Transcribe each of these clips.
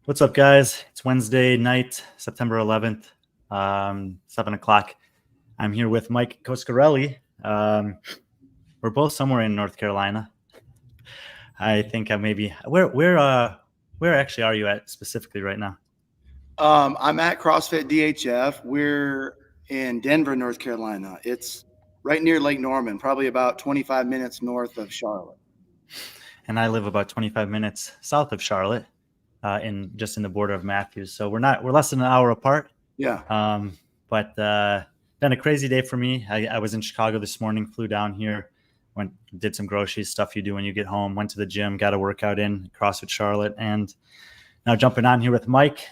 What's up, guys? It's Wednesday night, September 11th, 7 o'clock. I'm here with Mike Coscarelli. We're both somewhere in North Carolina. I think I maybe where actually are you at specifically right now? I'm at CrossFit DHF. We're in Denver, North Carolina. It's right near Lake Norman, probably about 25 minutes north of Charlotte. And I live about 25 minutes south of Charlotte, in the border of Matthews. So we're less than an hour apart. Yeah. But been a crazy day for me. I was in Chicago this morning, flew down here, did some groceries, stuff you do when you get home, went to the gym, got a workout in CrossFit Charlotte, and now jumping on here with Mike.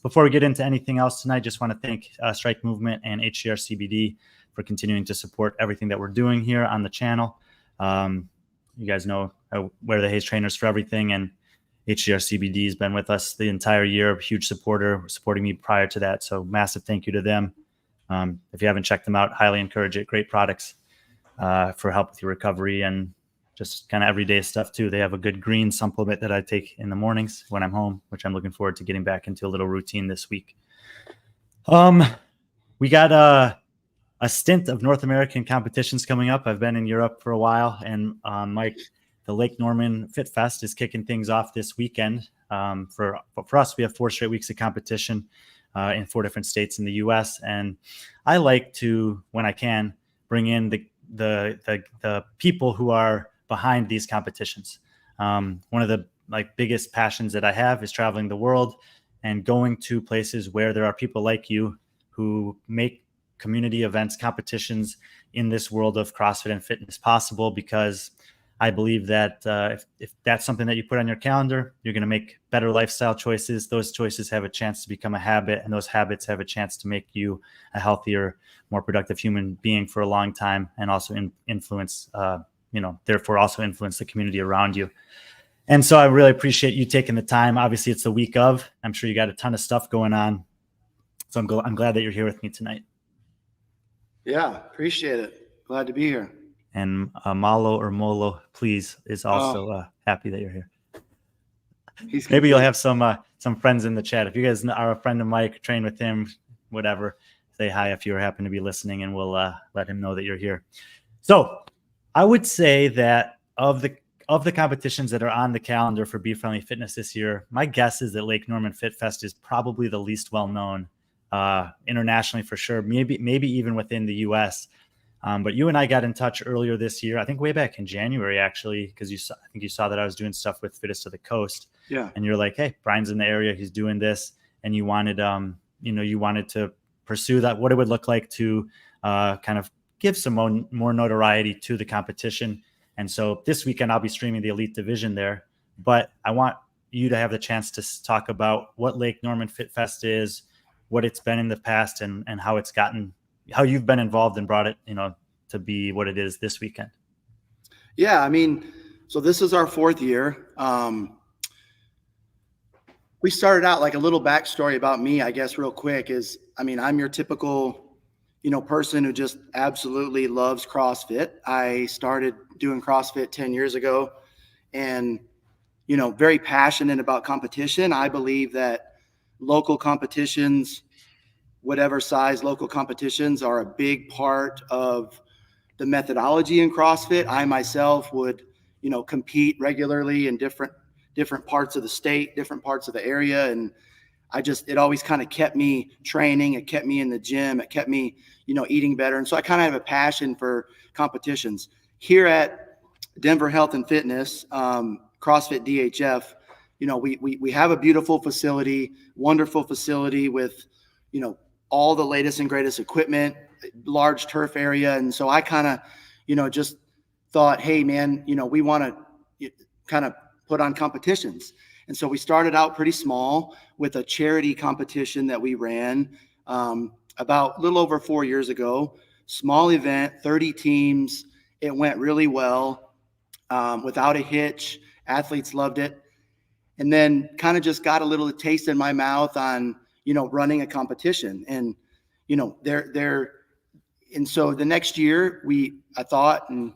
Before we get into anything else tonight, just want to thank Strike Movement and HCR CBD for continuing to support everything that we're doing here on the channel. You guys know I wear the Hayes trainers for everything, and HCR CBD has been with us the entire year, huge supporter, supporting me prior to that. So massive thank you to them. If you haven't checked them out, highly encourage it. Great products for help with your recovery and just kind of everyday stuff too. They have a good green supplement that I take in the mornings when I'm home, which I'm looking forward to getting back into a little routine this week. We got a stint of North American competitions coming up. I've been in Europe for a while, and Mike, the Lake Norman FitFest is kicking things off this weekend. For us, we have 4 straight weeks of competition in 4 different states in the U.S. And I like to, when I can, bring in the people who are behind these competitions. One of the biggest passions that I have is traveling the world and going to places where there are people like you who make community events, competitions in this world of CrossFit and fitness possible, because I believe that if that's something that you put on your calendar, you're going to make better lifestyle choices. Those choices have a chance to become a habit, and those habits have a chance to make you a healthier, more productive human being for a long time, and also therefore also influence the community around you. And so I really appreciate you taking the time. Obviously, it's the week of. I'm sure you got a ton of stuff going on. So I'm glad that you're here with me tonight. Yeah, appreciate it. Glad to be here. And Malo or Molo, please, is also happy that you're here. Maybe you'll have some friends in the chat. If you guys are a friend of Mike, train with him, whatever, say hi if you happen to be listening, and we'll let him know that you're here. So I would say that of the competitions that are on the calendar for B.Friendly Fitness this year, my guess is that Lake Norman FitFest is probably the least well-known internationally for sure, maybe even within the U.S. But you and I got in touch earlier this year, I think way back in January, actually, because I think you saw that I was doing stuff with Fittest to the Coast. Yeah. And you're like, hey, Brian's in the area, he's doing this. And you wanted to pursue that, what it would look like to kind of give some more notoriety to the competition. And so this weekend, I'll be streaming the Elite Division there. But I want you to have the chance to talk about what Lake Norman FitFest is, what it's been in the past, and how it's gotten, how you've been involved and brought it, to be what it is this weekend. Yeah, I mean, so this is our 4th year. We started out, like, a little backstory about me, I guess, real quick is, I mean, I'm your typical, person who just absolutely loves CrossFit. I started doing CrossFit 10 years ago and, very passionate about competition. I believe that local competitions, whatever size local competitions, are a big part of the methodology in CrossFit. I myself would, compete regularly in different parts of the state, different parts of the area. And it always kind of kept me training. It kept me in the gym. It kept me, eating better. And so I kind of have a passion for competitions. Here at Denver Health and Fitness, CrossFit DHF, we have a beautiful facility, wonderful facility with, all the latest and greatest equipment, large turf area. And so I kind of, just thought, hey, man, we want to kind of put on competitions. And so we started out pretty small with a charity competition that we ran about a little over 4 years ago. Small event, 30 teams. It went really well without a hitch. Athletes loved it. And then kind of just got a little taste in my mouth on, running a competition. And, and so the next year I thought and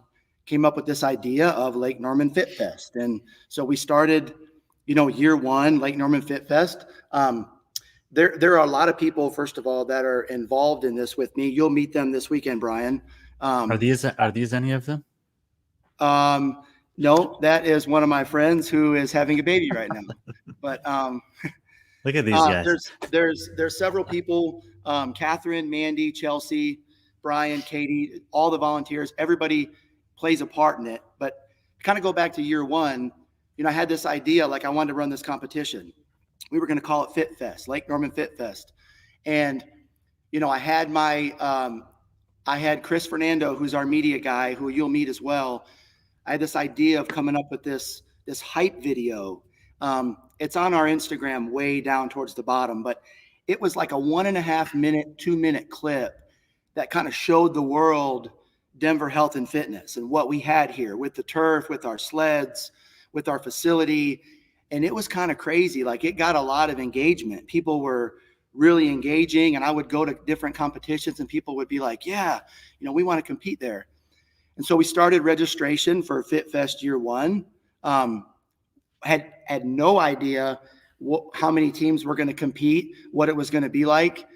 came up with this idea of Lake Norman FitFest. And so we started, year one, Lake Norman FitFest. There are a lot of people, first of all, that are involved in this with me. You'll meet them this weekend, Brian. Are these any of them? No, that is one of my friends who is having a baby right now. But look at these guys. There's several people, Catherine, Mandy, Chelsea, Brian, Katie, all the volunteers, everybody plays a part in it. But kind of go back to year one, I had this idea, like I wanted to run this competition. We were going to call it Fit Fest, Lake Norman FitFest. And, I had Chris Fernando, who's our media guy, who you'll meet as well. I had this idea of coming up with this hype video. It's on our Instagram way down towards the bottom, but it was like a 1.5 minute, 2-minute clip that kind of showed the world Denver health and fitness and what we had here with the turf, with our sleds, with our facility. And it was kind of crazy. Like, it got a lot of engagement. People were really engaging, and I would go to different competitions and people would be like, yeah, we want to compete there. And so we started registration for FitFest year one. Had no idea how many teams were going to compete, what it was going to be like.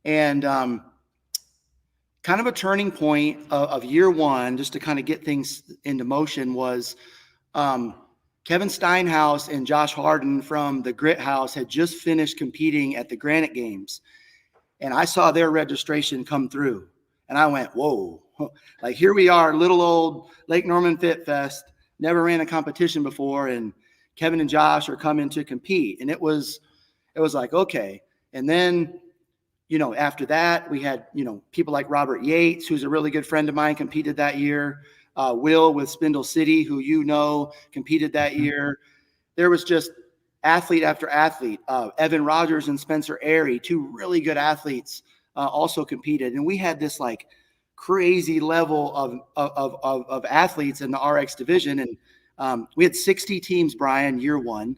And kind of a turning point of year one, just to kind of get things into motion, was Kevin Steinhaus and Josh Harden from the Grit House had just finished competing at the Granite Games. And I saw their registration come through. And I went, whoa, like, here we are, little old Lake Norman FitFest, never ran a competition before. And Kevin and Josh are coming to compete. And it was like, okay. And then, after that, we had, people like Robert Yates, who's a really good friend of mine, competed that year. Will with Spindle City, who competed that year. There was just athlete after athlete. Evan Rogers and Spencer Airy, two really good athletes, also competed. And we had this like crazy level of athletes in the RX division. And we had 60 teams, Brian, year one.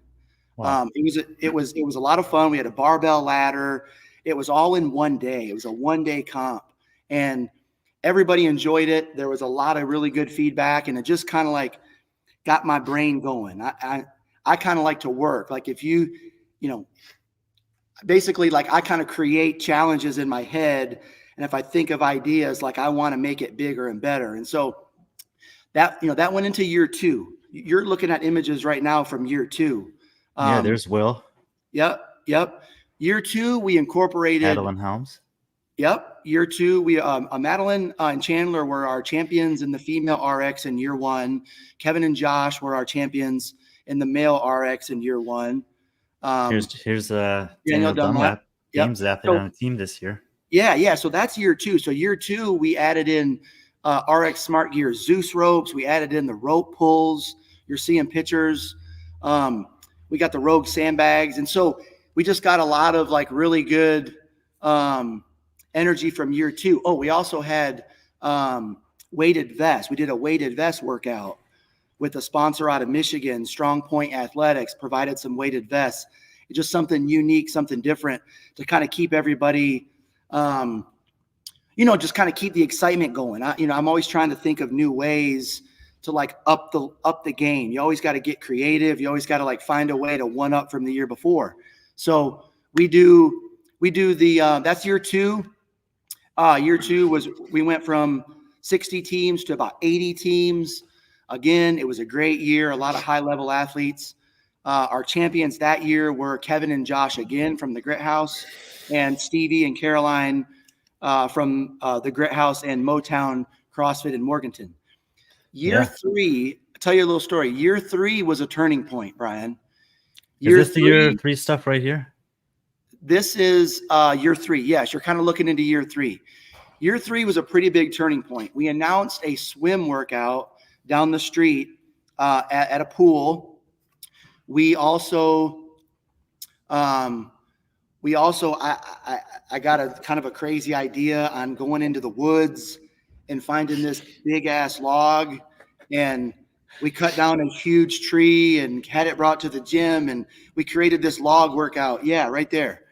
Wow. It was a lot of fun. We had a barbell ladder. It was all in one day. It was a 1-day comp. And everybody enjoyed it. There was a lot of really good feedback, and it just kind of like got my brain going. I kind of like to work. Like, if basically, like, I kind of create challenges in my head. And if I think of ideas, like, I want to make it bigger and better. And so that went into year two. You're looking at images right now from year two. Yeah, there's Will. Yep. Year two, we incorporated Madeline Helms. Yep. Year two, we Madeline and Chandler were our champions in the female RX in year one. Kevin and Josh were our champions in the male RX in year one. Here's Daniel Dunlap, games athlete on the team this year. Yeah. So that's year two. So year two, we added in RX Smart Gear Zeus ropes. We added in the rope pulls. You're seeing pictures. We got the Rogue sandbags, and so we just got a lot of like really good energy from year two. Oh, we also had weighted vests. We did a weighted vest workout with a sponsor out of Michigan, Strong Point Athletics, provided some weighted vests. It's just something unique, something different to kind of keep everybody, just kind of keep the excitement going. I'm always trying to think of new ways to like up the game. You always got to get creative. You always got to like find a way to one up from the year before. So we do the that's year two. Year two was we went from 60 teams to about 80 teams. Again, it was a great year, a lot of high-level athletes. Our champions that year were Kevin and Josh again from the Grit House, and Stevie and Caroline from the Grit House and Motown CrossFit in Morganton. Year three, I'll tell you a little story. Year three was a turning point, Brian. Is this the year three stuff right here? This is year three. Yes, you're kind of looking into year three. Year three was a pretty big turning point. We announced a swim workout down the street at a pool. We also I got a kind of a crazy idea on going into the woods and finding this big ass log, and we cut down a huge tree and had it brought to the gym, and we created this log workout. Yeah, right there.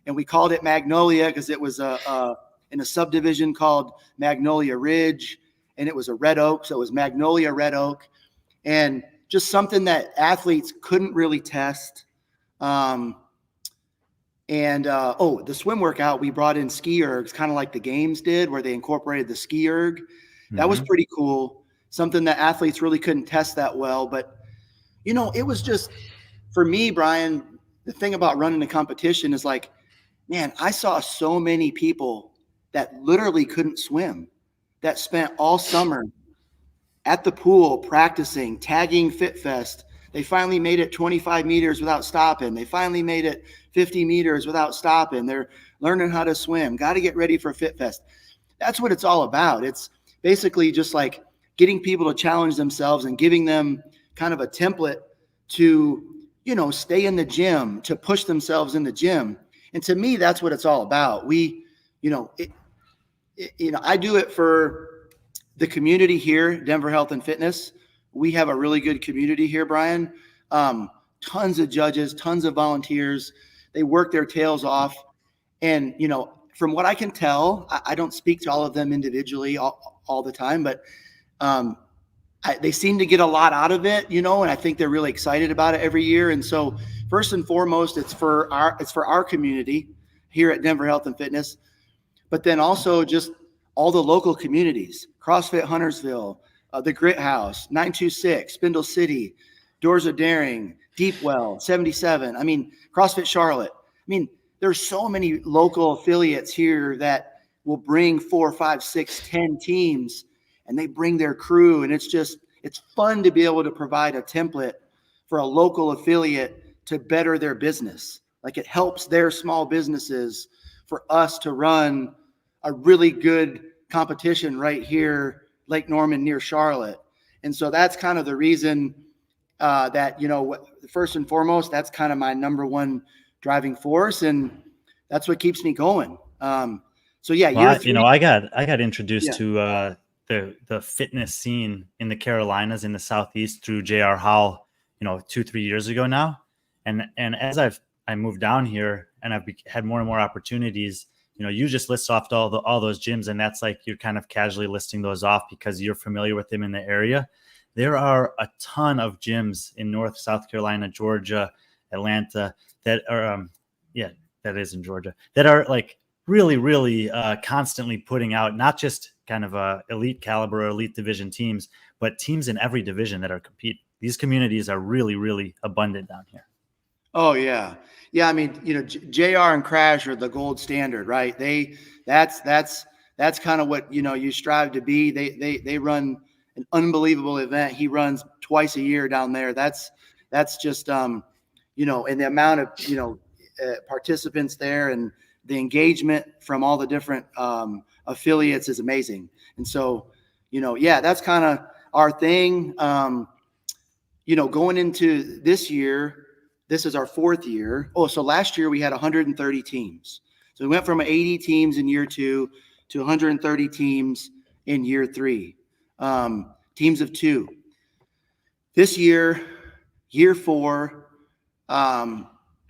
And we called it Magnolia because it was in a subdivision called Magnolia Ridge, and it was a red oak. So it was Magnolia Red Oak. And just something that athletes couldn't really test. The swim workout, we brought in ski ergs, kind of like the games did, where they incorporated the ski erg. That was pretty cool. Something that athletes really couldn't test that well. But, it was just, for me, Brian, the thing about running a competition is like, man, I saw so many people that literally couldn't swim, that spent all summer at the pool practicing, tagging FitFest. They finally made it 25 meters without stopping. They finally made it 50 meters without stopping. They're learning how to swim. Got to get ready for FitFest. That's what it's all about. It's basically just like getting people to challenge themselves and giving them kind of a template to, stay in the gym, to push themselves in the gym. And to me, that's what it's all about. I do it for the community here, Denver Health and Fitness. We have a really good community here, Brian. Tons of judges, tons of volunteers. They work their tails off. And, from what I can tell, I don't speak to all of them individually all the time, but they seem to get a lot out of it, and I think they're really excited about it every year. And so first and foremost, it's for our community here at Denver Health and Fitness, but then also just all the local communities, CrossFit Huntersville, the Grit House, 926, Spindle City, Doors of Daring, Deepwell, 77. CrossFit Charlotte. There's so many local affiliates here that will bring 4, 5, 6, 10 teams, and they bring their crew. And it's fun to be able to provide a template for a local affiliate to better their business. Like, it helps their small businesses for us to run a really good competition right here, Lake Norman near Charlotte. And so that's kind of the reason that, first and foremost, that's kind of my number one driving force. And that's what keeps me going. I got introduced to the fitness scene in the Carolinas, in the Southeast, through J.R. Howell, 2-3 years ago now. And as I moved down here and I've had more and more opportunities, you just list off all those gyms, and that's like you're kind of casually listing those off because you're familiar with them in the area. There are a ton of gyms in North, South Carolina, Georgia, Atlanta that are, that is in Georgia, that are like really, really constantly putting out not just kind of elite caliber or elite division teams, but teams in every division that are competing. These communities are really, really abundant down here. Oh yeah. Yeah. JR and Crash are the gold standard, right? That's kind of what, you strive to be. They run an unbelievable event. He runs twice a year down there. That's just, and the amount of, participants there and the engagement from all the different affiliates is amazing. And so, that's kind of our thing. Going into this year, this is our 4th year. So last year we had 130 teams. So we went from 80 teams in year 2 to 130 teams in year 3. Teams of 2. This year, year 4,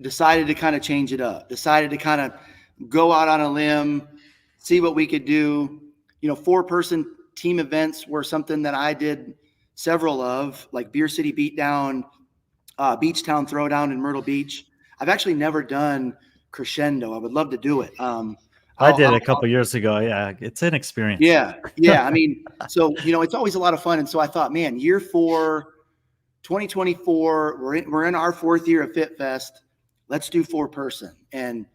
decided to kind of change it up. Decided to kind of go out on a limb, see what we could do. 4-person team events were something that I did several of, like Beer City Beatdown, Beach Town Throwdown in Myrtle Beach. I've actually never done Crescendo. I would love to do it. I did a couple years ago. Yeah, it's an experience. Yeah. So, it's always a lot of fun. And so I thought, man, year 4, 2024, we're in our 4th year of FitFest. Let's do 4-person. And,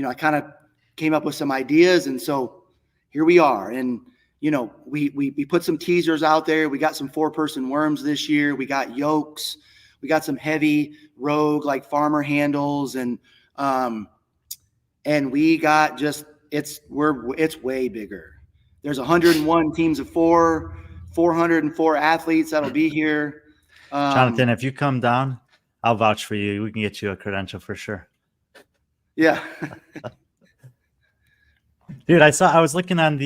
I kind of came up with some ideas. And so here we are. And, we put some teasers out there. We got some 4-person worms this year. We got yokes. We got some heavy rogue, like farmer handles. And we got it's way bigger. There's 101 teams of 4, 404 athletes that'll be here. Jonathan, if you come down, I'll vouch for you. We can get you a credential for sure. Yeah. Dude, I was looking on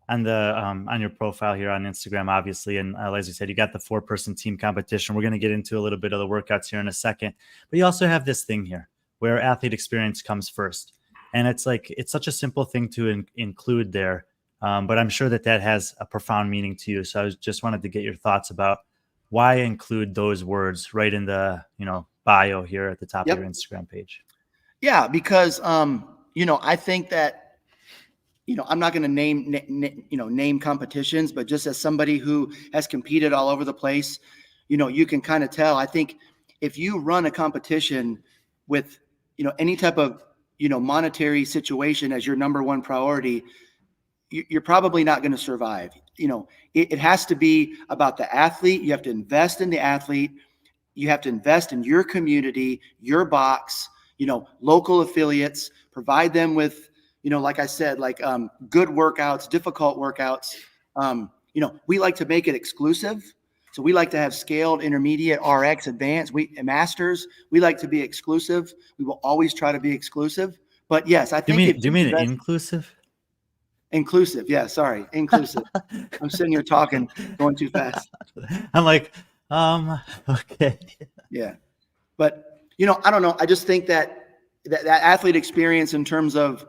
on your profile here on Instagram, obviously. And as you said, you got the 4-person team competition. We're going to get into a little bit of the workouts here in a second, but you also have this thing here where athlete experience comes first. And it's such a simple thing to include there. But I'm sure that has a profound meaning to you. So I just wanted to get your thoughts about why include those words right in the, bio here at the top Yep. of your Instagram page? Yeah, because I think that I'm not going to name competitions, but just as somebody who has competed all over the place, you can kind of tell. I think if you run a competition with any type of monetary situation as your number one priority, you're probably not going to survive. It has to be about the athlete. You have to invest in the athlete. You have to invest in your community, your box, local affiliates, provide them with, like I said, good workouts, difficult workouts. We like to make it exclusive. So we like to have scaled, intermediate, RX, advanced, masters. We like to be exclusive. We will always try to be exclusive. But yes, I think Do you mean inclusive? Inclusive. Yeah. Sorry. Inclusive. I'm sitting here talking, going too fast. I'm like, okay. Yeah. But, I don't know. I just think that athlete experience in terms of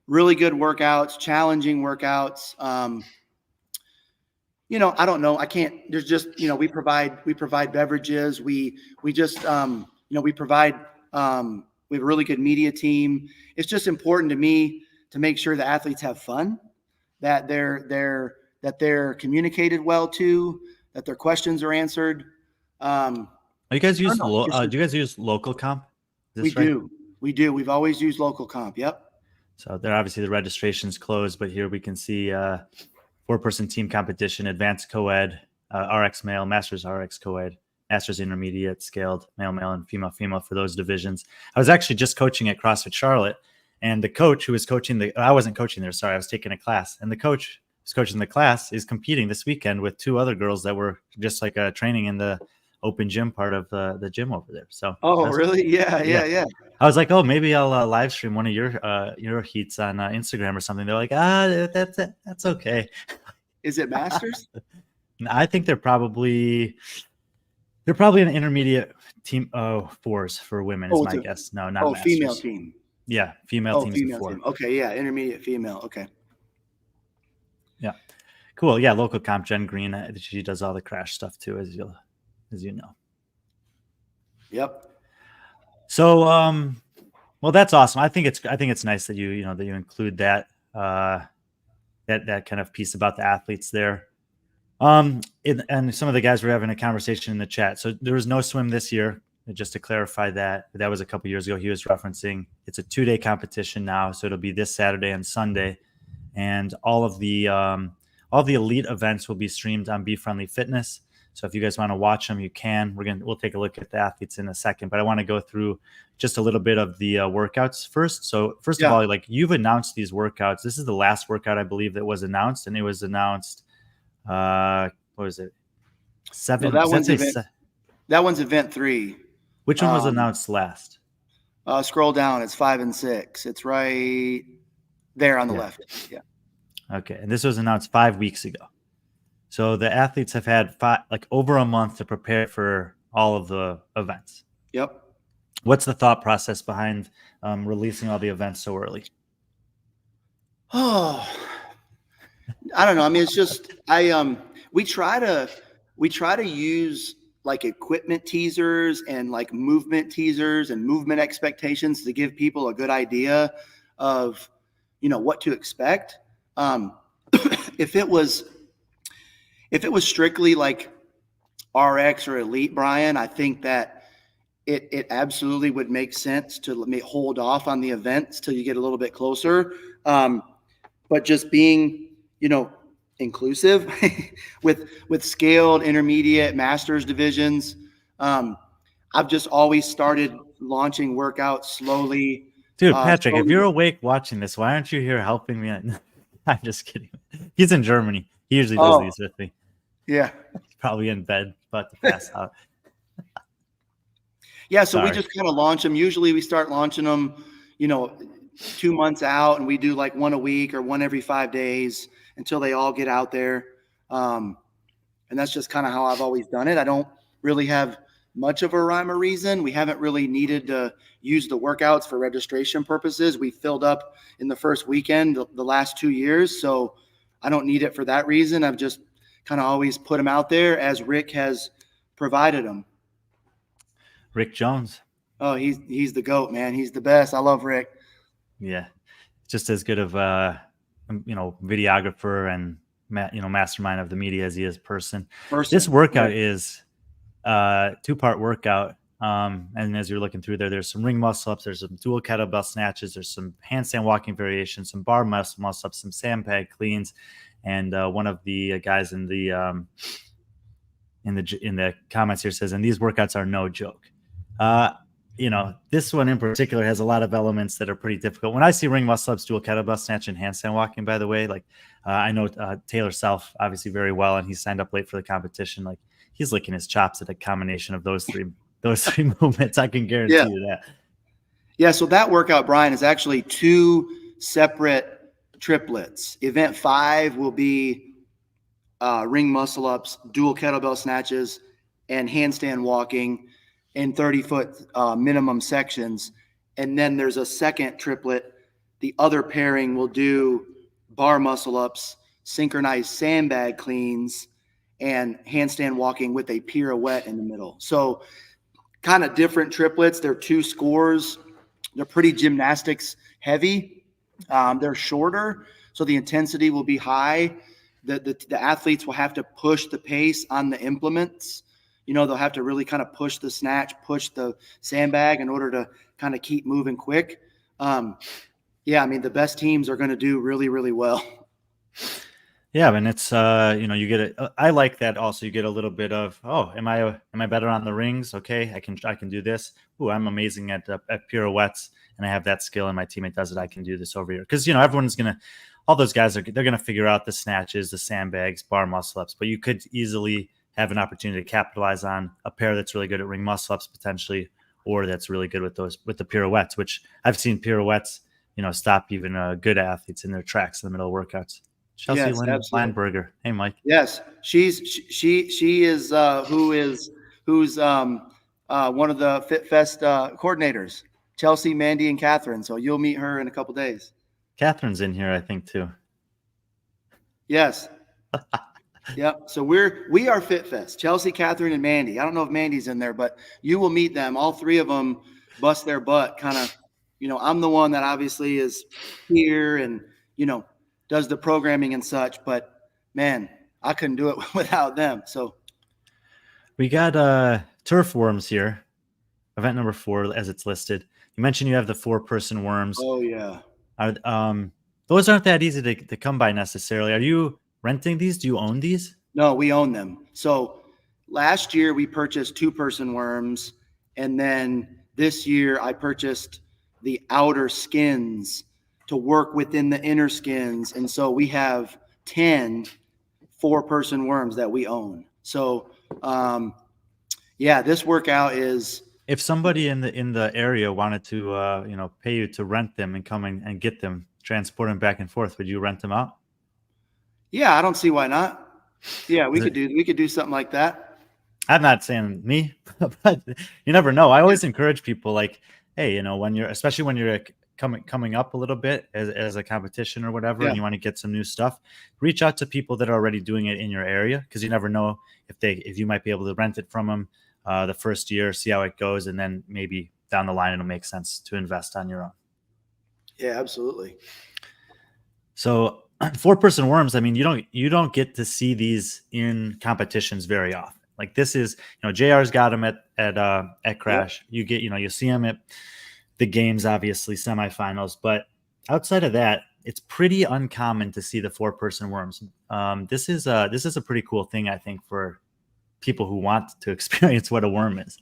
really good workouts, challenging workouts, I don't know. I can't, there's just, we provide beverages. We just, we provide, we have a really good media team. It's just important to me to make sure the athletes have fun, that they're communicated well to, that their questions are answered. You guys use do you guys use local comp? We do. We've always used local comp. Yep. So there, obviously the registration's closed, but here we can see 4-person team competition, advanced co-ed, RX male, masters RX co-ed, masters intermediate, scaled, male, and female for those divisions. I was actually just coaching at CrossFit Charlotte, and the coach who was coaching I wasn't coaching there, sorry, I was taking a class, and the coach who's coaching the class is competing this weekend with 2 other girls that were just like training in the open gym part of the gym over there. So really? Yeah. I was like, oh, maybe I'll live stream one of your heats on Instagram or something. They're like, that's okay. Is it masters? I think they're probably an intermediate team 4s for women is my guess. No, not masters. Female team. Yeah, female teams female 4. Team. Okay, yeah, intermediate female. Okay. Yeah, cool. Yeah, local comp Jen Green. She does all the crash stuff too, as you know. Yep. So, well, that's awesome. I think it's nice that you include that that kind of piece about the athletes there. And some of the guys were having a conversation in the chat. So there was no swim this year. Just to clarify that was a couple years ago. He was referencing it's a 2-day competition now, so it'll be this Saturday and Sunday, and all of the elite events will be streamed on B.Friendly Fitness. So if you guys want to watch them, you can. We'll take a look at the athletes in a second, but I want to go through just a little bit of the workouts first. So first of all, like you've announced these workouts. This is the last workout I believe that was announced, and it was announced. What was it? 7. No, that one's event 3. Which one was announced last? Scroll down. It's 5 and 6. It's right there on the left. Yeah. Okay, and this was announced 5 weeks ago. So the athletes have had over a month to prepare for all of the events. Yep. What's the thought process behind releasing all the events so early? Oh, I don't know. I mean, it's just we try to use like equipment teasers and like movement teasers and movement expectations to give people a good idea of what to expect. If it was strictly like RX or elite, Brian, I think that it absolutely would make sense to let me hold off on the events till you get a little bit closer. But just being, inclusive with scaled, intermediate, masters divisions. I've just always started launching workouts slowly. Dude, Patrick, if you're awake watching this, why aren't you here helping me? I'm just kidding. He's in Germany. He usually does these with me. Yeah. He's probably in bed, about to pass out. Yeah, so we just kind of launch them. Usually we start launching them, 2 months out, and we do like one a week or one every 5 days until they all get out there. And that's just kind of how I've always done it. I don't really have much of a rhyme or reason. We haven't really needed to use the workouts for registration purposes. We filled up in the first weekend the last 2 years, so I don't need it for that reason. I've just kind of always put them out there as Rick has provided them? Rick Jones. Oh, he's the GOAT, man. He's the best. I love Rick. Yeah, just as good of videographer and mastermind of the media as he is person. This workout is 2-part workout. And as you're looking through there's some ring muscle ups, there's some dual kettlebell snatches, there's some handstand walking variations, some bar muscle ups, some sandbag cleans, and one of the guys in the comments here says, and these workouts are no joke. This one in particular has a lot of elements that are pretty difficult. When I see ring muscle ups, dual kettlebell snatch, and handstand walking, by the way, like I know Taylor Self obviously very well, and he signed up late for the competition. Like he's licking his chops at a combination of those three movements. I can guarantee you that. Yeah. So that workout, Brian, is actually 2 separate triplets. Event 5 will be ring muscle ups, dual kettlebell snatches, and handstand walking in 30-foot minimum sections. And then there's a second triplet. The other pairing will do bar muscle ups, synchronized sandbag cleans, and handstand walking with a pirouette in the middle. So kind of different triplets. They're 2 scores. They're pretty gymnastics heavy. They're shorter, so the intensity will be high. The athletes will have to push the pace on the implements. They'll have to really kind of push the snatch, push the sandbag in order to kind of keep moving quick. The best teams are going to do really, really well. Yeah, and it's you get it. I like that also. You get a little bit of, am I better on the rings? Okay, I can do this. Ooh, I'm amazing at pirouettes, and I have that skill, and my teammate does it. I can do this over here because everyone's gonna, all those guys they're gonna figure out the snatches, the sandbags, bar muscle ups. But you could easily have an opportunity to capitalize on a pair that's really good at ring muscle ups potentially, or that's really good with the pirouettes. Which I've seen pirouettes, stop even good athletes in their tracks in the middle of workouts. Chelsea Lineberger. Hey, Mike. Yes, she is who's one of the FitFest coordinators. Chelsea, Mandy, and Catherine. So you'll meet her in a couple days. Catherine's in here, I think, too. Yes. Yep. So we are FitFest. Chelsea, Catherine, and Mandy. I don't know if Mandy's in there, but you will meet them. All 3 of them bust their butt. Kind of, I'm the one that obviously is here and does the programming and such, but man, I couldn't do it without them. So we got turf worms here, event number 4 as it's listed. You mentioned you have the 4-person worms. Oh yeah. Those aren't that easy to come by necessarily. Are you renting these? Do you own these? No, we own them. So last year we purchased 2-person worms, and then this year I purchased the outer skins to work within the inner skins. And so we have 10 4-person worms that we own. So, this workout is. If somebody in the area wanted to, pay you to rent them and come in and get them, transport them back and forth, would you rent them out? Yeah, I don't see why not. Yeah, we could do something like that. I'm not saying me, but you never know. I always encourage people like, hey, especially when you're coming up a little bit as a competition or whatever, and you want to get some new stuff, reach out to people that are already doing it in your area, because you never know if you might be able to rent it from them the first year, see how it goes, and then maybe down the line it'll make sense to invest on your own. Yeah, absolutely. So 4-person worms, I mean, you don't get to see these in competitions very often. Like this is, JR's got them at Crash. Yep. You see them at the games, obviously semifinals, but outside of that, it's pretty uncommon to see the 4-person worms. This is a pretty cool thing, I think, for people who want to experience what a worm is.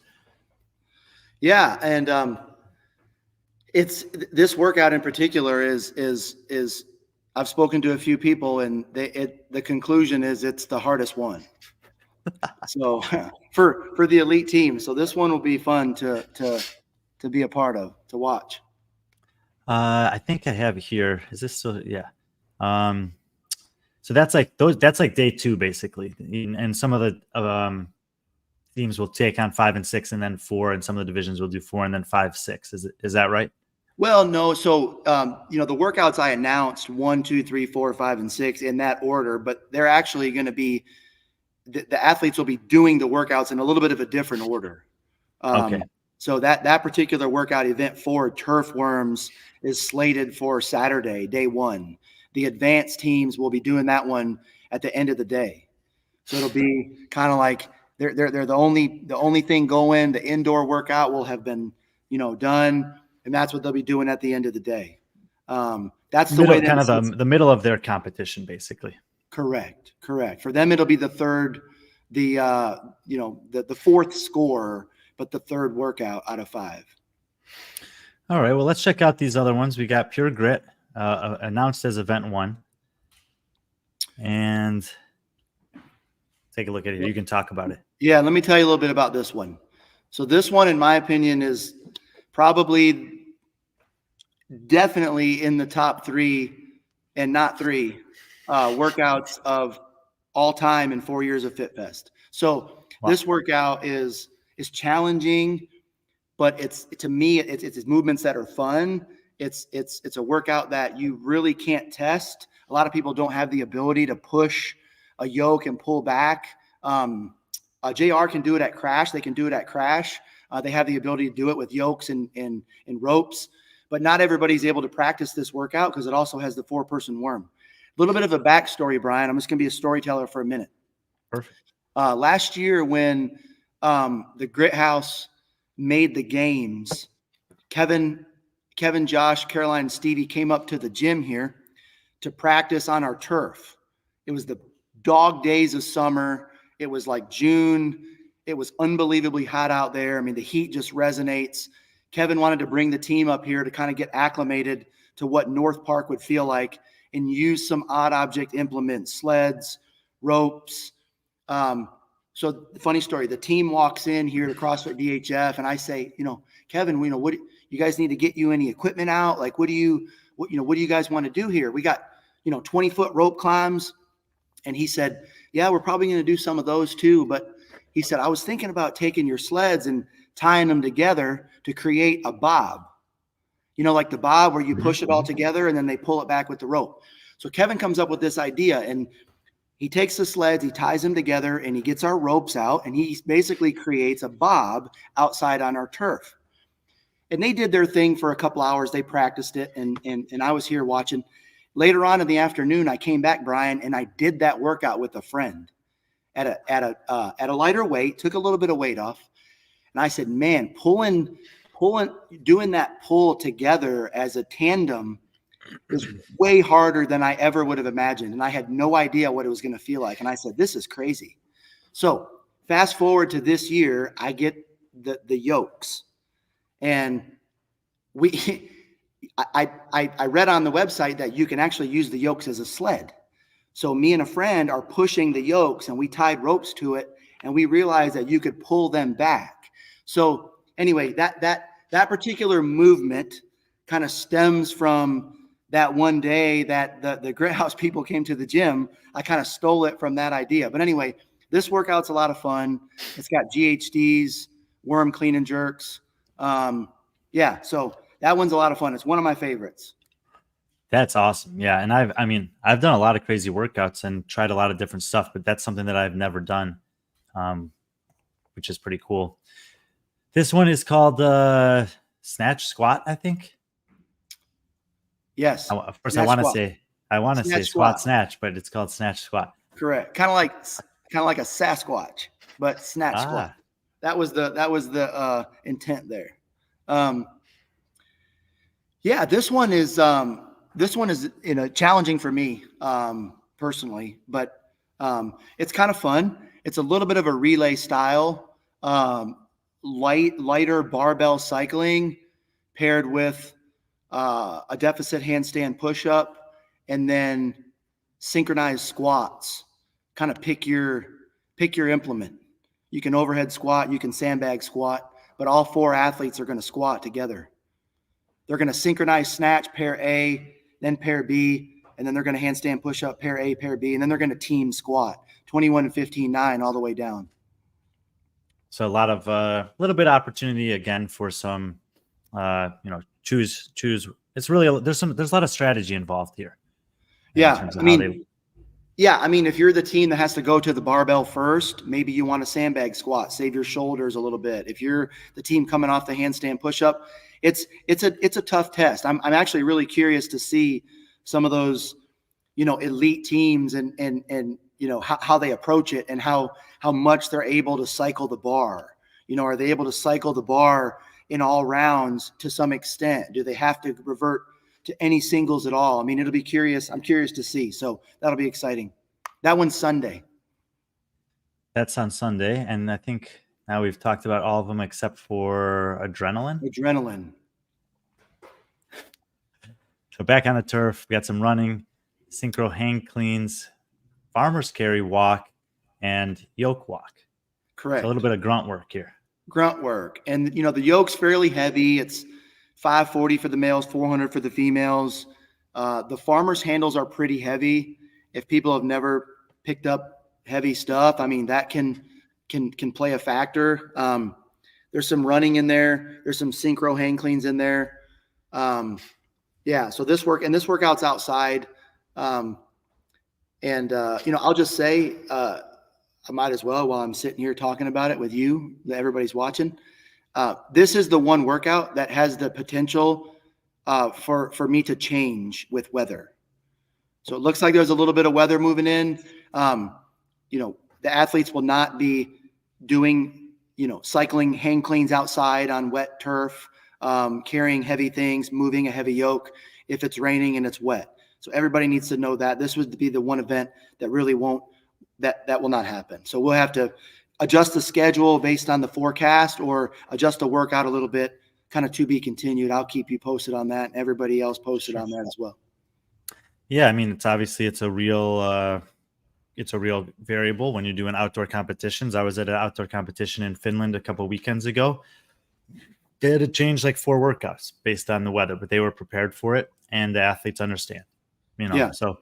Yeah, and it's this workout in particular is I've spoken to a few people, and the conclusion is it's the hardest one. So for the elite team, so this one will be fun to be a part of, to watch. I think I have it here. Is this still? Yeah. So that's like day 2 basically, and some of the teams will take on 5 and 6, and then 4, and some of the divisions will do 4 and then 5, 6. Is that right? Well, no. So the workouts I announced 1, 2, 3, 4, 5, and 6 in that order, but they're actually going to be the athletes will be doing the workouts in a little bit of a different order. Okay. So that particular workout event for turf worms is slated for Saturday, day 1. The advanced teams will be doing that one at the end of the day. So it'll be kind of like they're the only thing going. The indoor workout will have been, done, and that's what they'll be doing at the end of the day. That's the way that kind of the middle of their competition, basically. Correct. For them, it'll be the third, the fourth score, but the third workout out of 5. All right. Well, let's check out these other ones. We got Pure Grit announced as event 1, and take a look at it. You can talk about it. Yeah. Let me tell you a little bit about this one. So this one, in my opinion, is probably definitely in the top 3 and not 3 workouts of all time in 4 years of FitFest. So This workout is challenging, but to me, it's movements that are fun. It's a workout that you really can't test. A lot of people don't have the ability to push a yoke and pull back. JR can do it at Crash. They can do it at Crash. They have the ability to do it with yokes and ropes, but not everybody's able to practice this workout because it also has the 4-person worm. A little bit of a backstory, Brian. I'm just going to be a storyteller for a minute. Perfect. Last year when the Grit House made the games, Kevin, Josh, Caroline, and Stevie came up to the gym here to practice on our turf. It was the dog days of summer. It was like June. It was unbelievably hot out there. I mean, the heat just resonates. Kevin wanted to bring the team up here to kind of get acclimated to what North Park would feel like and use some odd object implements, sleds, ropes. So funny story, the team walks in here to CrossFit DHF and I say, Kevin, what you guys need to get you any equipment out? Like, what do you guys want to do here? We got, 20-foot rope climbs. And he said, yeah, we're probably going to do some of those too. But he said, I was thinking about taking your sleds and tying them together to create a bob. Like the bob where you push it all together and then they pull it back with the rope. So Kevin comes up with this idea and he takes the sleds, he ties them together and he gets our ropes out and he basically creates a bob outside on our turf. And they did their thing for a couple hours. They practiced it and I was here watching. Later on in the afternoon, I came back, Brian, and I did that workout with a friend at a lighter weight, took a little bit of weight off. And I said, man, doing that pull together as a tandem is way harder than I ever would have imagined. And I had no idea what it was going to feel like. And I said, this is crazy. So fast forward to this year, I get the yokes. And I read on the website that you can actually use the yokes as a sled. So me and a friend are pushing the yokes and we tied ropes to it and we realized that you could pull them back. So anyway, that particular movement kind of stems from that one day that the Grit House people came to the gym. I kind of stole it from that idea. But anyway, this workout's a lot of fun. It's got GHDs, worm clean and jerks. So that one's a lot of fun. It's one of my favorites. That's awesome. Yeah. And I've done a lot of crazy workouts and tried a lot of different stuff, but that's something that I've never done, which is pretty cool. This one is called snatch squat, I think. Yes. Of course, I want to say squat snatch, but it's called snatch squat. Correct. Kind of like a Sasquatch, but snatch squat. That was the intent there. This one is challenging for me personally, but it's kind of fun. It's a little bit of a relay style, lighter barbell cycling paired with a deficit handstand push-up and then synchronized squats. Kind of pick your implement. You can overhead squat, you can sandbag squat, but all 4 athletes are going to squat together. They're going to synchronize snatch pair A, then pair B, and then they're going to handstand push up pair A, pair B, and then they're going to team squat 21 and 15, 9 all the way down. So a lot of little bit of opportunity again for some choose. It's really there's a lot of strategy involved here. Yeah, Yeah, I mean, if you're the team that has to go to the barbell first, maybe you want a sandbag squat, save your shoulders a little bit. If you're the team coming off the handstand push-up, it's a tough test. I'm actually really curious to see some of those, elite teams and how they approach it and how much they're able to cycle the bar. Are they able to cycle the bar in all rounds to some extent? Do they have to revert to any singles at all? I mean, it'll be curious. I'm curious to see. So that'll be exciting. That one's Sunday. That's on Sunday. And I think now we've talked about all of them except for adrenaline. Adrenaline. So back on the turf, we got some running, synchro hang cleans, farmer's carry walk, and yoke walk. Correct. So a little bit of grunt work here. Grunt work. And, the yoke's fairly heavy. It's 540 for the males, 400 for the females. The farmer's handles are pretty heavy. If people have never picked up heavy stuff, I mean, that can play a factor. There's some running in there. There's some synchro hang cleans in there. So this workout's outside. I'll just say, I might as well, while I'm sitting here talking about it with you, that everybody's watching. This is the one workout that has the potential for me to change with weather. So it looks like there's a little bit of weather moving in. The athletes will not be doing, cycling hang cleans outside on wet turf, carrying heavy things, moving a heavy yoke if it's raining and it's wet. So everybody needs to know that this would be the one event that really that will not happen. So we'll have to adjust the schedule based on the forecast or adjust the workout a little bit, kind of to be continued. I'll keep you posted on that and everybody else posted on that as well. Yeah. I mean, it's a real variable when you're doing outdoor competitions. I was at an outdoor competition in Finland a couple of weekends ago. They had to change like 4 workouts based on the weather, but they were prepared for it and the athletes understand. Yeah. So,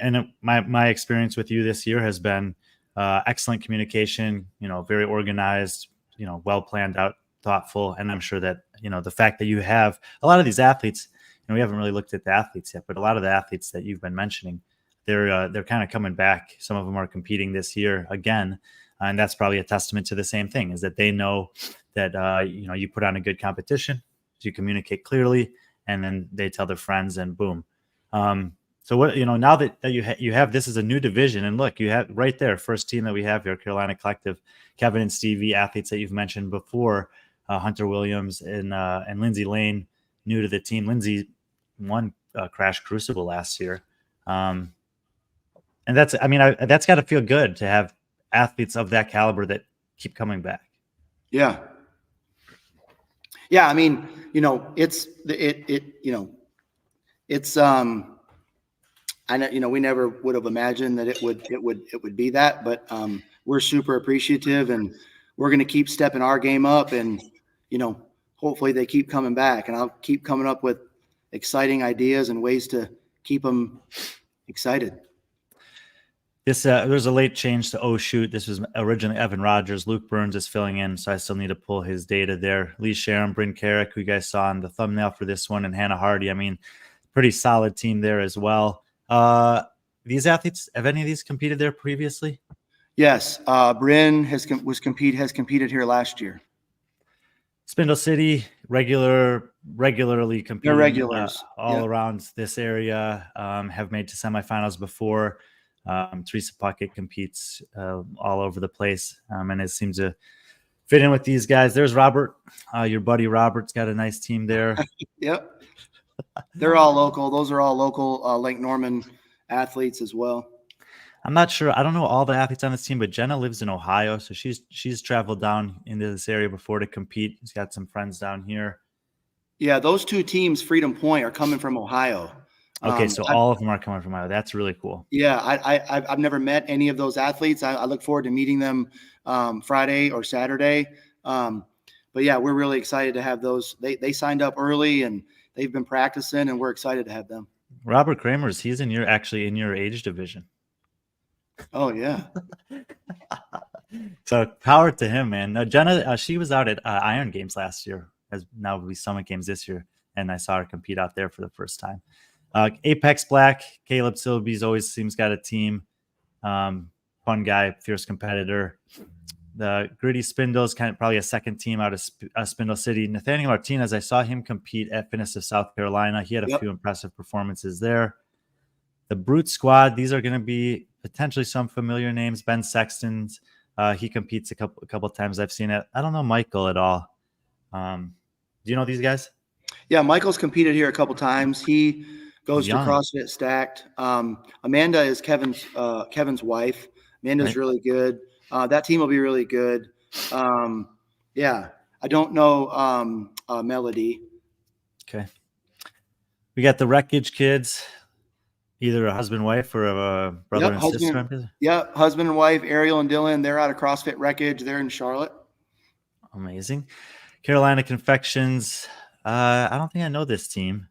and my experience with you this year has been excellent communication, very organized, well planned out, thoughtful. And I'm sure that, the fact that you have a lot of these athletes, we haven't really looked at the athletes yet, but a lot of the athletes that you've been mentioning, they're kind of coming back. Some of them are competing this year again. And that's probably a testament to the same thing, is that they know that, you put on a good competition, you communicate clearly, and then they tell their friends and boom. So what, now that you have, this is a new division, and look, you have right there, first team that we have here, Carolina Collective, Kevin and Stevie, athletes that you've mentioned before, Hunter Williams and Lindsay Lane, new to the team. Lindsay won Crash Crucible last year. And that's got to feel good to have athletes of that caliber that keep coming back. Yeah. I mean, I know, we never would have imagined that it would be that, but we're super appreciative, and we're going to keep stepping our game up, and hopefully they keep coming back, and I'll keep coming up with exciting ideas and ways to keep them excited. There's a late change to shoot. This was originally Evan Rogers. Luke Burns is filling in, so I still need to pull his data there. Lee Sharon, Bryn Carrick, who you guys saw in the thumbnail for this one, and Hannah Hardy. I mean, pretty solid team there as well. These athletes, have any of these competed there previously? Yes. Bryn has competed here last year. Spindle City, regularly competing. They're regulars all around this area, have made to semifinals before. Teresa Puckett competes all over the place, and it seems to fit in with these guys. There's Robert, your buddy Robert's got a nice team there. Yep. They're all local. Those are all local Lake Norman athletes as well. I'm not sure. I don't know all the athletes on this team, but Jenna lives in Ohio, so she's traveled down into this area before to compete. She's got some friends down here. Yeah, those 2 teams, Freedom Point, are coming from Ohio. Okay, so all of them are coming from Ohio. That's really cool. Yeah, I've never met any of those athletes. I look forward to meeting them Friday or Saturday. But yeah, we're really excited to have those. They signed up early and they've been practicing, and we're excited to have them. Robert Kramers, he's in your age division. Oh yeah. So power to him, man. Now, Jenna, she was out at Iron Games last year, as now will be Summit Games this year, and I saw her compete out there for the first time. Apex Black, Caleb Silby's always seems got a team. Fun guy, fierce competitor. The Gritty Spindles, kind of probably a second team out of Spindle City. Nathaniel Martinez, I saw him compete at Fitness of South Carolina. He had a few impressive performances there. The Brute Squad, these are going to be potentially some familiar names. Ben Sexton, he competes a couple times. I've seen it. I don't know Michael at all. Do you know these guys? Yeah, Michael's competed here a couple times. He goes to CrossFit Stacked. Amanda is Kevin's wife. Amanda's really good. That team will be really good. Yeah, I don't know Melody. Okay. We got the Wreckage Kids, either a husband, wife, or a brother and sister. Yeah, husband and wife, Ariel and Dylan. They're out of CrossFit Wreckage. They're in Charlotte. Amazing. Carolina Confections. I don't think I know this team.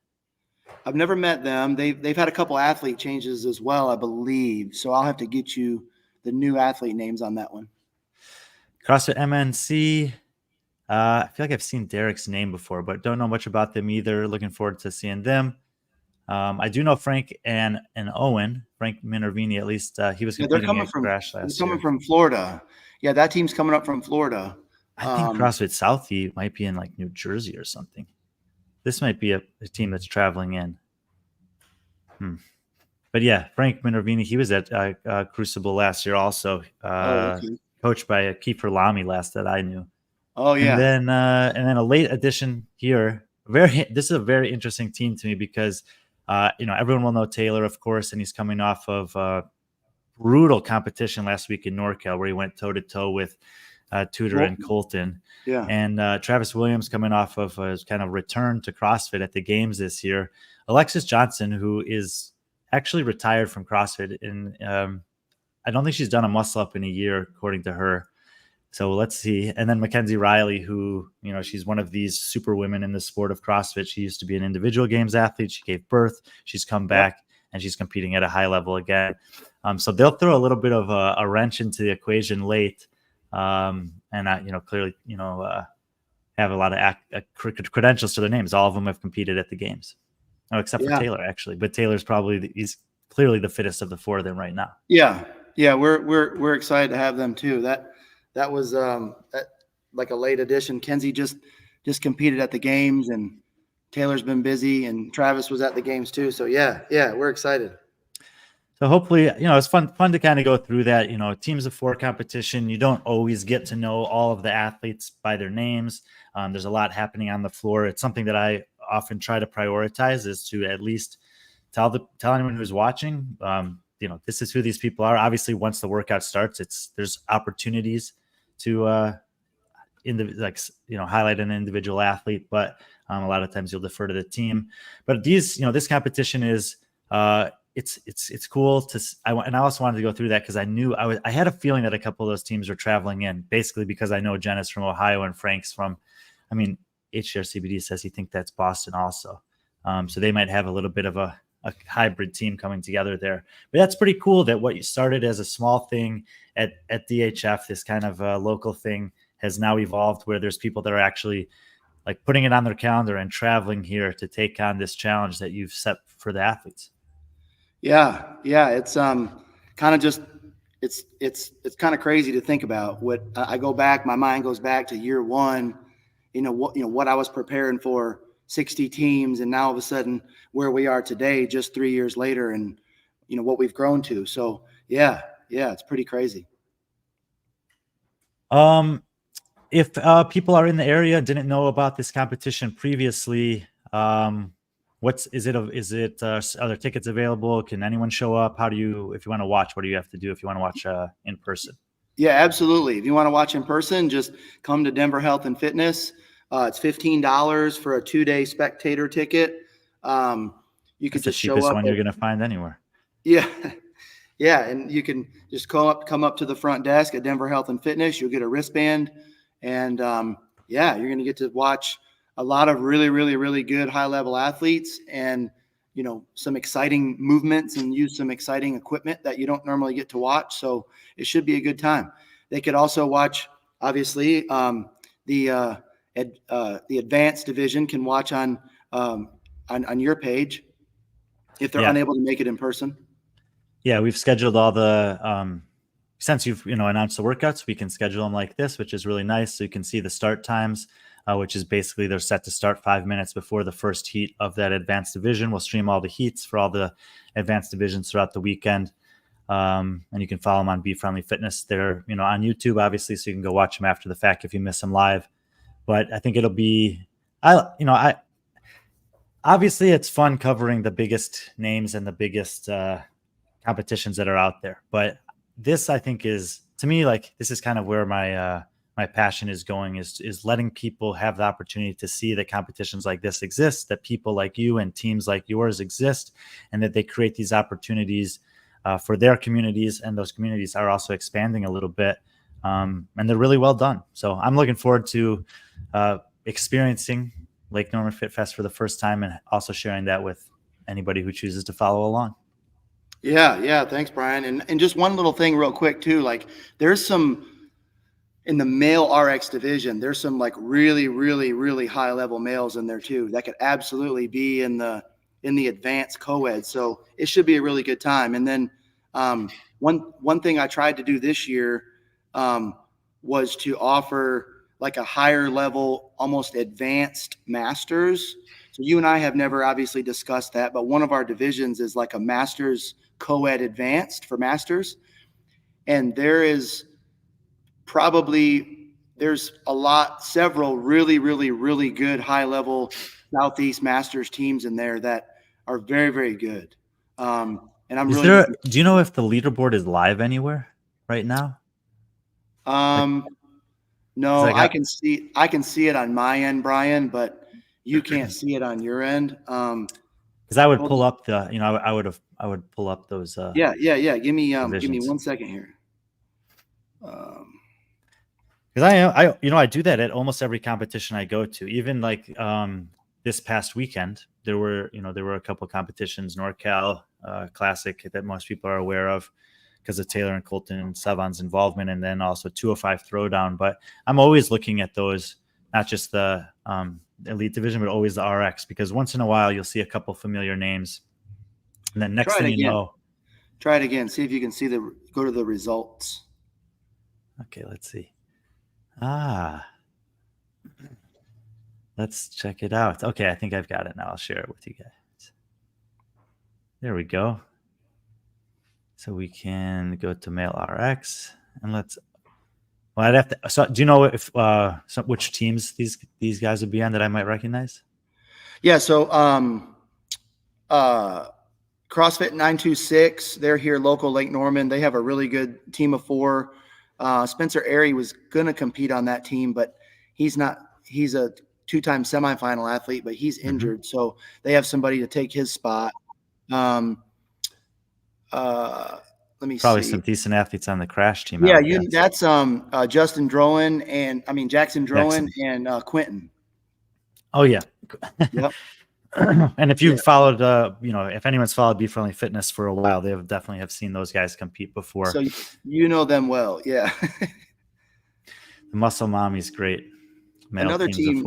I've never met them. They've had a couple athlete changes as well, I believe. So I'll have to get you the new athlete names on that one. CrossFit MNC. I feel like I've seen Derek's name before, but don't know much about them either. Looking forward to seeing them. I do know Frank and Owen. Frank Minervini, at least he was competing at Crash last year. They're coming from Florida. Yeah, that team's coming up from Florida. I think CrossFit Southie might be in like New Jersey or something. This might be a team that's traveling in. But yeah, Frank Minervini, he was at Crucible last year also, coached by Kiefer Lamy last that I knew. Oh yeah. And then a late addition here. This is a very interesting team to me because everyone will know Taylor, of course, and he's coming off of brutal competition last week in NorCal where he went toe to toe with Tudor and Colton. Yeah. And Travis Williams coming off of his kind of return to CrossFit at the games this year. Alexis Johnson, who is actually retired from CrossFit, and I don't think she's done a muscle up in a year, according to her. So let's see. And then Mackenzie Riley, who, she's one of these super women in the sport of CrossFit. She used to be an individual games athlete. She gave birth. She's come back and she's competing at a high level again. So they'll throw a little bit of a wrench into the equation late. And clearly, have a lot of credentials to their names. All of them have competed at the games. Oh, except for Taylor, actually. But Taylor's he's clearly the fittest of the four of them right now. Yeah. Yeah. We're excited to have them too. That was like a late addition. Kenzie just competed at the games, and Taylor's been busy, and Travis was at the games too. So yeah, we're excited. So hopefully, it's fun to kind of go through that. Teams of four competition. You don't always get to know all of the athletes by their names. There's a lot happening on the floor. It's something that I often try to prioritize, is to at least tell anyone who's watching, this is who these people are. Obviously, once the workout starts, there's opportunities to highlight an individual athlete, but a lot of times you'll defer to the team. But this competition is it's cool to. And I also wanted to go through that because I had a feeling that a couple of those teams were traveling in, basically because I know Jen is from Ohio and Frank's from. HCR says he thinks that's Boston also. So they might have a little bit of a hybrid team coming together there. But that's pretty cool that what you started as a small thing at DHF, this kind of local thing, has now evolved where there's people that are actually like putting it on their calendar and traveling here to take on this challenge that you've set for the athletes. Yeah. It's kind of just it's kind of crazy to think about. What I go back, my mind goes back to year one. What I was preparing for, 60 teams, and now all of a sudden where we are today, just 3 years later, and what we've grown to. So yeah, it's pretty crazy. If people are in the area and didn't know about this competition previously, are there tickets available? Can anyone show up? If you want to watch, what do you have to do if you want to watch in person? Yeah, absolutely. If you want to watch in person, just come to Denver Health and Fitness. It's $15 for a 2-day spectator ticket. You could just show up. The cheapest one you're going to find anywhere. Yeah. Yeah. And you can just come up to the front desk at Denver Health and Fitness. You'll get a wristband, and you're going to get to watch a lot of really, really, really good high level athletes, and, some exciting movements, and use some exciting equipment that you don't normally get to watch. So it should be a good time. They could also watch, obviously, the advanced division can watch on your page if they're unable to make it in person. Yeah, we've scheduled all the since you've announced the workouts, we can schedule them like this, which is really nice. So you can see the start times, which is basically they're set to start 5 minutes before the first heat of that advanced division. We'll stream all the heats for all the advanced divisions throughout the weekend. And you can follow them on B.Friendly Fitness. They're on YouTube, obviously, so you can go watch them after the fact if you miss them live. But I think it'll be, I obviously it's fun covering the biggest names and the biggest competitions that are out there. But this, I think, is, to me, like, this is kind of where my passion is going, is letting people have the opportunity to see that competitions like this exist, that people like you and teams like yours exist, and that they create these opportunities for their communities, and those communities are also expanding a little bit, and they're really well done. So I'm looking forward to experiencing Lake Norman FitFest for the first time, and also sharing that with anybody who chooses to follow along. Yeah. Thanks, Brian. And just one little thing real quick too, like there's some in the male RX division, there's some like really, really, really high level males in there too that could absolutely be in the advanced co-ed. So it should be a really good time. And then one thing I tried to do this year was to offer like a higher level, almost advanced masters. So you and I have never obviously discussed that, but one of our divisions is like a master's co-ed advanced for masters. And there's several really, really, really good high level Southeast masters teams in there that are very, very good. And I'm do you know if the leaderboard is live anywhere right now? No, I can see it on my end, Brian, but you can't see it on your end. Because I would pull up I would pull up those. Yeah. Give me 1 second here. Because I do that at almost every competition I go to. Even like this past weekend, there were a couple of competitions, NorCal Classic, that most people are aware of because of Taylor and Colton and Savon's involvement, and then also 205 Throwdown. But I'm always looking at those, not just the elite division, but always the RX, because once in a while you'll see a couple familiar names, and then next thing you know, try it again. See if you can see go to the results. Okay, let's see. Let's check it out. Okay, I think I've got it now. I'll share it with you guys. There we go. So we can go to male RX, and I'd have to. So, do you know if which teams these guys would be on that I might recognize? Yeah. So, CrossFit 926, they're here local, Lake Norman. They have a really good team of 4. Spencer Airy was going to compete on that team, but he's not. He's a 2-time semifinal athlete, but he's injured. So they have somebody to take his spot. Let me Probably see. some decent athletes on the crash team. Yeah, that's Justin Drowan Jackson Drowan and Quentin. Oh yeah. Yep. And if you've followed, if anyone's followed B.Friendly Fitness for a while, they definitely have seen those guys compete before. So you know them well, yeah. The Muscle Mommy's great. Another team.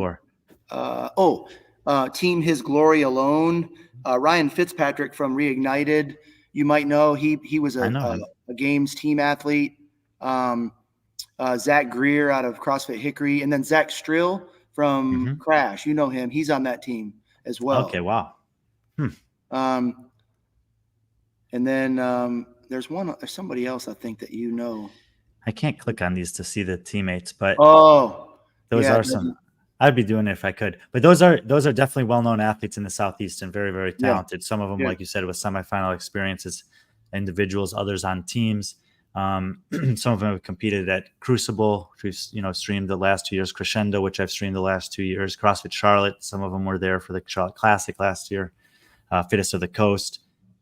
Team His Glory Alone. Ryan Fitzpatrick from Reignited. You might know he was a games team athlete. Zach Greer out of CrossFit Hickory, and then Zach Strill from Crash. You know him. He's on that team as well. Okay, wow. And then there's somebody else I think that you know. I can't click on these to see the teammates, but those are some. I'd be doing it if I could. But those are definitely well-known athletes in the Southeast and very, very talented. Yeah. Some of them, like you said, with semifinal experiences, individuals, others on teams. Some of them have competed at Crucible, which we've streamed the last 2 years, Crescendo, which I've streamed the last 2 years, CrossFit Charlotte. Some of them were there for the Charlotte Classic last year, Fittest of the Coast,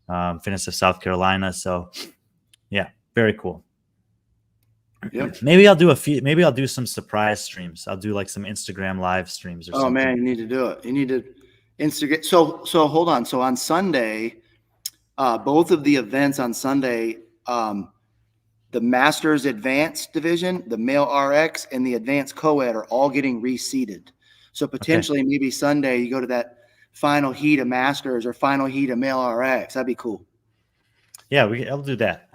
Fitness of South Carolina. So, yeah, very cool. Yep. Maybe I'll do some surprise streams. I'll do like some Instagram live streams or something. Oh man, you need to do it. You need to Instagram. So hold on. So on Sunday, both of the events on Sunday, the Masters Advanced Division, the Male RX, and the Advanced Co-Ed are all getting reseeded. So potentially maybe Sunday you go to that final heat of Masters or final heat of Male RX. That'd be cool. Yeah, I'll do that.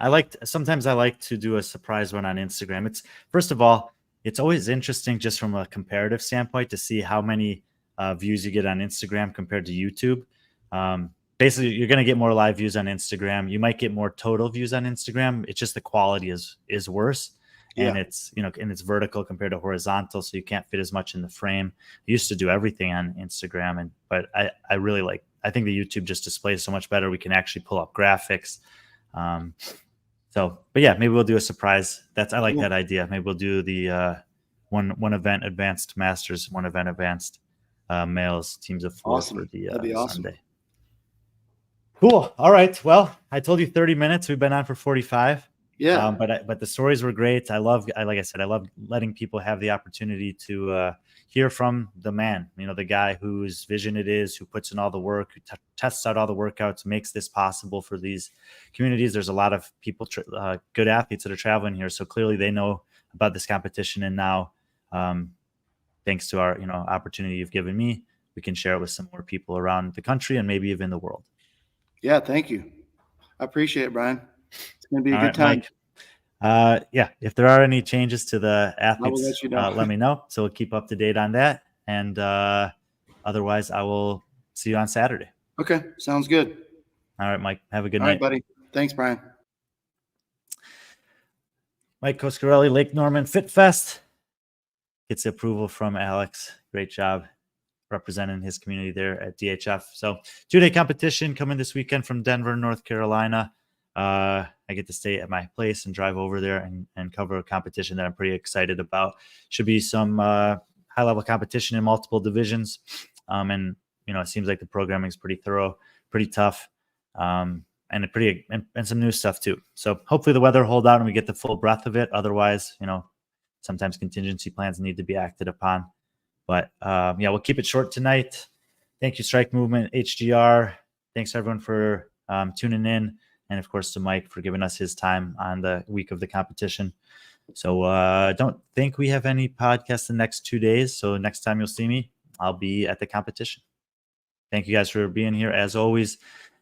Sometimes I like to do a surprise one on Instagram. First of all, it's always interesting just from a comparative standpoint to see how many views you get on Instagram compared to YouTube. Basically, you're going to get more live views on Instagram. You might get more total views on Instagram. It's just the quality is worse, and Yeah. it's vertical compared to horizontal, so you can't fit as much in the frame. I used to do everything on Instagram, but I really like. I think the YouTube just displays so much better. We can actually pull up graphics. But yeah, maybe we'll do a surprise. I like that idea. Maybe we'll do the one event advanced masters, one event advanced males, teams of 4 Awesome. for the That'd be awesome. Sunday. Cool. All right. Well, I told you 30 minutes. We've been on for 45. Yeah. But the stories were great. Like I said, I love letting people have the opportunity to hear from the man, the guy whose vision it is, who puts in all the work, who tests out all the workouts, makes this possible for these communities. There's a lot of people, good athletes that are traveling here. So clearly they know about this competition. And now, thanks to our, opportunity you've given me, we can share it with some more people around the country and maybe even the world. Yeah. Thank you. I appreciate it, Brian. It's going to be a All good right, time. Mike. Yeah, if there are any changes to the athletes, let you know. let me know. So we'll keep up to date on that. And otherwise, I will see you on Saturday. Okay. Sounds good. All right, Mike. Have a good night. All right, buddy. Thanks, Brian. Mike Coscarelli, Lake Norman FitFest. Gets the approval from Alex. Great job representing his community there at DHF. So 2-day competition coming this weekend from Denver, North Carolina. I get to stay at my place and drive over there and cover a competition that I'm pretty excited about. Should be some high-level competition in multiple divisions. And, it seems like the programming is pretty thorough, pretty tough, and some new stuff too. So hopefully the weather will hold out and we get the full breadth of it. Otherwise, sometimes contingency plans need to be acted upon. But we'll keep it short tonight. Thank you, Strike Movement, HGR. Thanks, everyone, for tuning in. And, of course, to Mike for giving us his time on the week of the competition. So I don't think we have any podcasts the next 2 days. So next time you'll see me, I'll be at the competition. Thank you guys for being here, as always.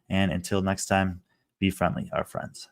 And until next time, be friendly, our friends.